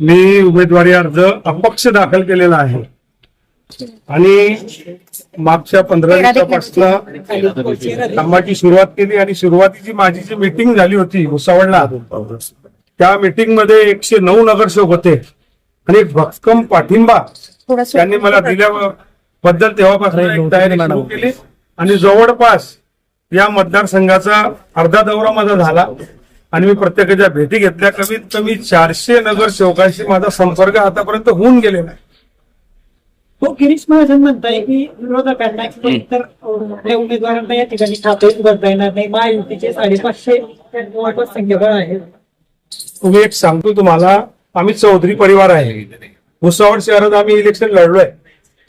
मी उमेदवारी अर्ज अपक्ष दाखल केलेला आहे आणि मागच्या 15 दिवसापासून कामाची सुरुवात केली आणि सुरुवातीची माझी जी मीटिंग झाली होती भुसावळला, त्या मीटिंग मध्ये 109 नगरसेवक होते आणि एक भक्कम पाठिंबा त्यांनी मला दिल्याबद्दल तेव्हापासून तयारी सुरू केली आणि जवळपास या मतदारसंघाचा अर्धा दौरा माझा झाला आणि मी प्रत्येकाच्या भेटी घेतल्या. कमीत कमी 400 नगरसेवकांशी माझा संपर्क आतापर्यंत होऊन गेलेला आहे. तो गिरीश महाजन म्हणताय की विरोधकांना तर आपल्या उमेदवारांना या ठिकाणी खाते उघडता येणार नाही. महायुतीचे 550 संख्याबळ आहे. तुम्ही एक सांगतो तुम्हाला, आम्ही चौधरी परिवार आहे. भुसावळ शहरात आम्ही इलेक्शन लढलोय.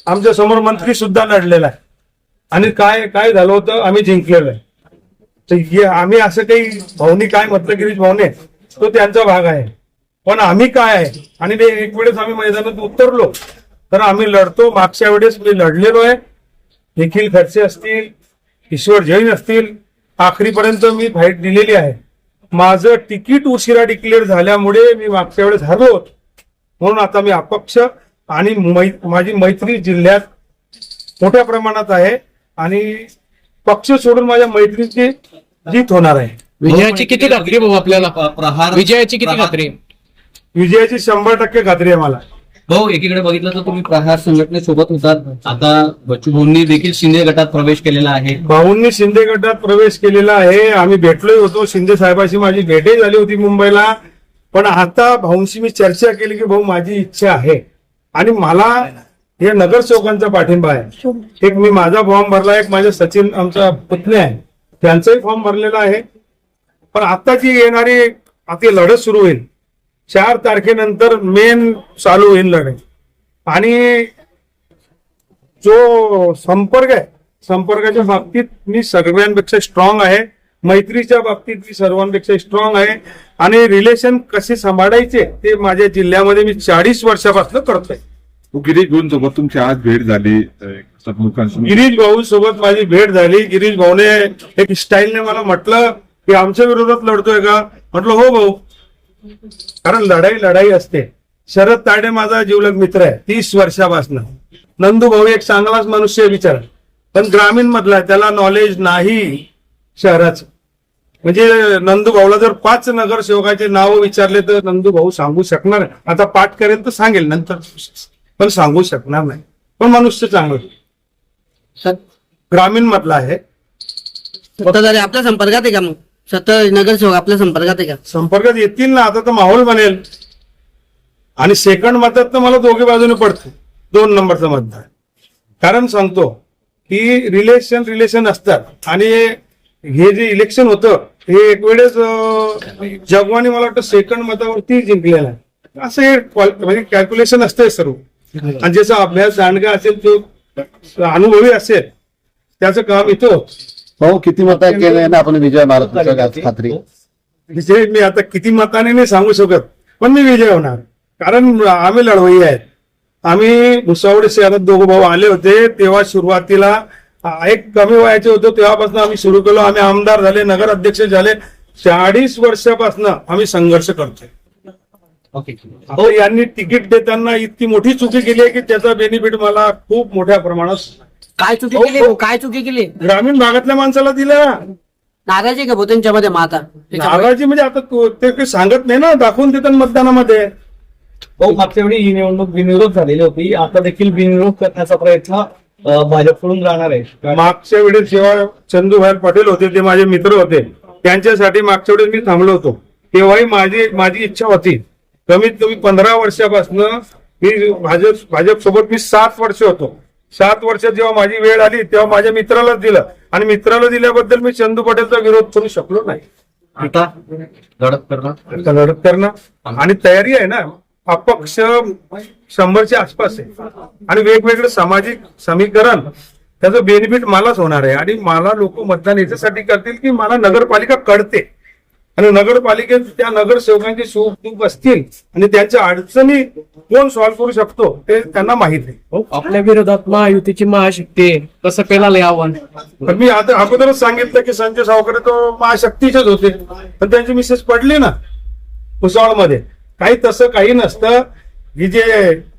आमच्या समोर मंत्री सुद्धा लढलेला आहे आणि काय काय झालं होतं, आम्ही जिंकलेलो आहे. तर आम्ही असं काही भाऊनी काय म्हटलं, गिरीश भाऊने, तो त्यांचा भाग आहे. पण आम्ही काय आहे आणि ते एक वेळेस आम्ही मैदानात उतरलो तर आम्ही लढतो. मागच्या वेळेस मी लढलेलो आहे. निखिल खडसे असतील, ईश्वर जैन असतील, आखरीपर्यंत मी फाईट दिलेली आहे. माझं तिकीट उशिरा डिक्लेअर झाल्यामुळे मी मागच्या वेळेस हरलो होतो. म्हणून आता मी अपक्ष आणि माझी मैत्री जिल्ह्यात मोठ्या प्रमाणात आहे आणि पक्ष सोडून माझ्या मैत्रीची जीत होणार आहे. विजयाची किती खात्री भाऊ आपल्याला? विजयाची किती खात्री? विजयाची 100% खात्री आहे मला. भाऊ, एकीकडे बघितलं तर तुम्ही प्रहार संघटनेसोबत होतात. आता बच्चू भाऊंनी देखील शिंदे गटात प्रवेश केलेला आहे. भाऊंनी शिंदे गटात प्रवेश केलेला आहे. आम्ही भेटलोय होतो. शिंदे साहेबांशी माझी भेटही झाली होती मुंबईला. पण आता भाऊंशी मी चर्चा केली की भाऊ माझी इच्छा आहे आणि मला हे नगरसेवकांचा पाठिंबा आहे. एक मी माझा फॉर्म भरला, एक माझ्या सचिन आमचा पुतणे आहे त्यांचाही फॉर्म भरलेला आहे. पण आता जी येणारी आता लढत सुरू होईल 4 तारखेनंतर मेन चालू होईल लढाई आणि जो संपर्क आहे, संपर्काच्या बाबतीत मी सगळ्यांपेक्षा स्ट्रॉंग आहे. मैत्रीच्या बाबतीत मी सर्वांपेक्षा स्ट्रॉंग आहे आणि रिलेशन कसे सांभाळायचे ते माझ्या जिल्ह्यामध्ये मी 40 वर्षापासून करतोय. गिरीश भाऊ सोबत तुमची आज भेट झाली. गिरीश भाऊ सोबत माझी भेट झाली. गिरीश भाऊने एक स्टाईलने मला म्हटलं की आमच्या विरोधात लढतोय का? म्हटलं हो भाऊ, कारण लढाई असते. शरद ताडे माझा जिवलग मित्र आहे 30 वर्षापासून. नंदू भाऊ एक चांगलाच मनुष्य विचार, पण ग्रामीण मधला, त्याला नॉलेज नाही शहराचं. म्हणजे नंदू भाऊला जर 5 नगरसेवकाचे नाव विचारले तर नंदू भाऊ सांगू शकणार नाही. आता पाठ करेल तर सांगेल नंतर, पण सांगू शकणार नाही. पण मनुष्य चांगलं ग्रामीण मधला आहे. सत्ताधारी आपल्या संपर्कात आहे का? मग नगरसेवक आपल्या संपर्कात आहे का? संपर्कात येतील ना. आता तर माहोल बनेल आणि सेकंड मतात तर मला दोघे बाजूने पडतो 2 नंबरचं मतदान. कारण सांगतो की रिलेशन असतात आणि हे जे इलेक्शन होतं हे एक वेळेस जगवानी मला वाटतं सेकंड मतावरती जिंकलेलं आहे. असं हे म्हणजे कॅल्क्युलेशन असतंय सर्व. आणि ज्याचा अभ्यास दांडगा असेल, तो अनुभवी असेल, त्याचं काम इथं. भाऊ, किती मत केलंय ना आपण विजय महाराज खात्री? विजय मी आता किती मताने नाही सांगू शकत, पण मी विजय होणार. कारण आम्ही लढवई आहेत. आम्ही भुसावळ शहरात 2 भाऊ आले होते तेव्हा सुरुवातीला एक कमी वयाचे होतो तेव्हापासून आम्ही सुरू केलो. आम्ही आमदार झाले, नगर अध्यक्ष झाले. 40 वर्षापासून आम्ही संघर्ष करतोय. हो, यांनी तिकीट देताना इतकी मोठी चुकी केली आहे की त्याचा बेनिफिट मला खूप मोठ्या प्रमाणात. काय चुकी केली भाऊ? काय चुकी केली? ग्रामीण भागातल्या माणसाला दिला. नाराजी का भाऊ त्यांच्यामध्ये? माता नाराजी म्हणजे आता ते काही सांगत नाही ना, दाखवून देतात मतदानामध्ये. भाऊ, मागच्या वेळी ही निवडणूक बिनविरोध झालेली होती. आता देखील बिनविरोध करण्याचा प्रयत्न भाजपकडून राहणार आहे. मागच्या वेळेस जेव्हा चंदूभाई पटेल होते, ते माझे मित्र होते, त्यांच्यासाठी मागच्या वेळेस मी थांबलो होतो. तेव्हाही माझी इच्छा होती. कमीत कमी 15 वर्षापासून मी भाजप सोबत मी 7 वर्ष होतो. 7 वर्षात जेव्हा माझी वेळ आली तेव्हा माझ्या मित्रालाच दिलं आणि मित्राला दिल्याबद्दल मी चंदू पटेलचा विरोध करू शकलो नाही. आता लढत करणं आणि तयारी आहे ना. अपक्ष 100च्या आसपास आहे आणि वेगवेगळे सामाजिक समीकरण, त्याचं बेनिफिट मलाच होणार आहे. आणि मला लोक मतदान याच्यासाठी करतील की मला नगरपालिका कळते आणि नगरपालिकेत त्या नगरसेवकांची सुख दुःख असतील आणि त्यांच्या अडचणी कोण सॉल्व्ह करू शकतो ते त्यांना माहित आहे. आपल्या विरोधात महायुतीची महाशक्ती आहे, कसं पेलाले आव्हान? पण मी आता अगोदरच सांगितलं की संजय सावकर तो महाशक्तीचेच होते, पण त्यांची मिसेस पडली ना भुसावळमध्ये. काही तसं काही नसतं की जे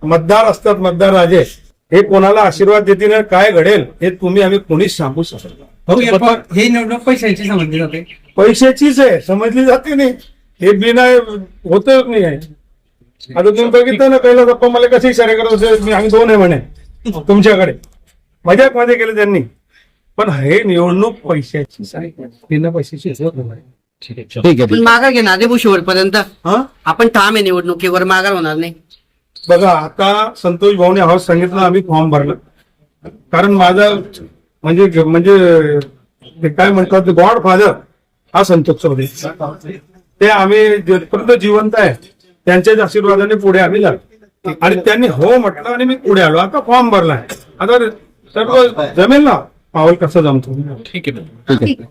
मतदार असतात मतदार राजे हे कोणाला आशीर्वाद देतील आणि काय घडेल हे आम्ही कोणीच सांगू शकत नाही. भाऊ, हे निवडणूक पैशांची समजली जाते. पैशाचीच आहे, समजली जाते नाही, हे बिना होतच नाही आहे. आता तुम्ही बघितलं ना पहिला गप्पा मला कसे इशारे करत होते, आम्ही 2 आहे म्हणे तुमच्याकडे, मजाक मध्ये केलं त्यांनी. पण हे निवडणूक पैशाचीच आहे, बिना पैशाची होत नाही. ठीक आहे. पण माघार घेणार नाही शेवटपर्यंत. हा आपण ठाम आहे निवडणुकीवर, माघार होणार नाही. बघा, आता संतोष भाऊने हाऊस सांगितलं, आम्ही फॉर्म भरला. कारण माझा म्हणजे ते काय म्हणतात गॉड फादर हा संतोष चौधरी, ते आम्ही जोपर्यंत जिवंत आहे त्यांच्याच आशीर्वादाने पुढे आम्ही जातो. आणि त्यांनी हो म्हटलं आणि मी पुढे आलो. आता फॉर्म भरलाय, आता सर्व जमेल ना, पाऊल कसं जमतो. ठीक आहे. ठीक आहे.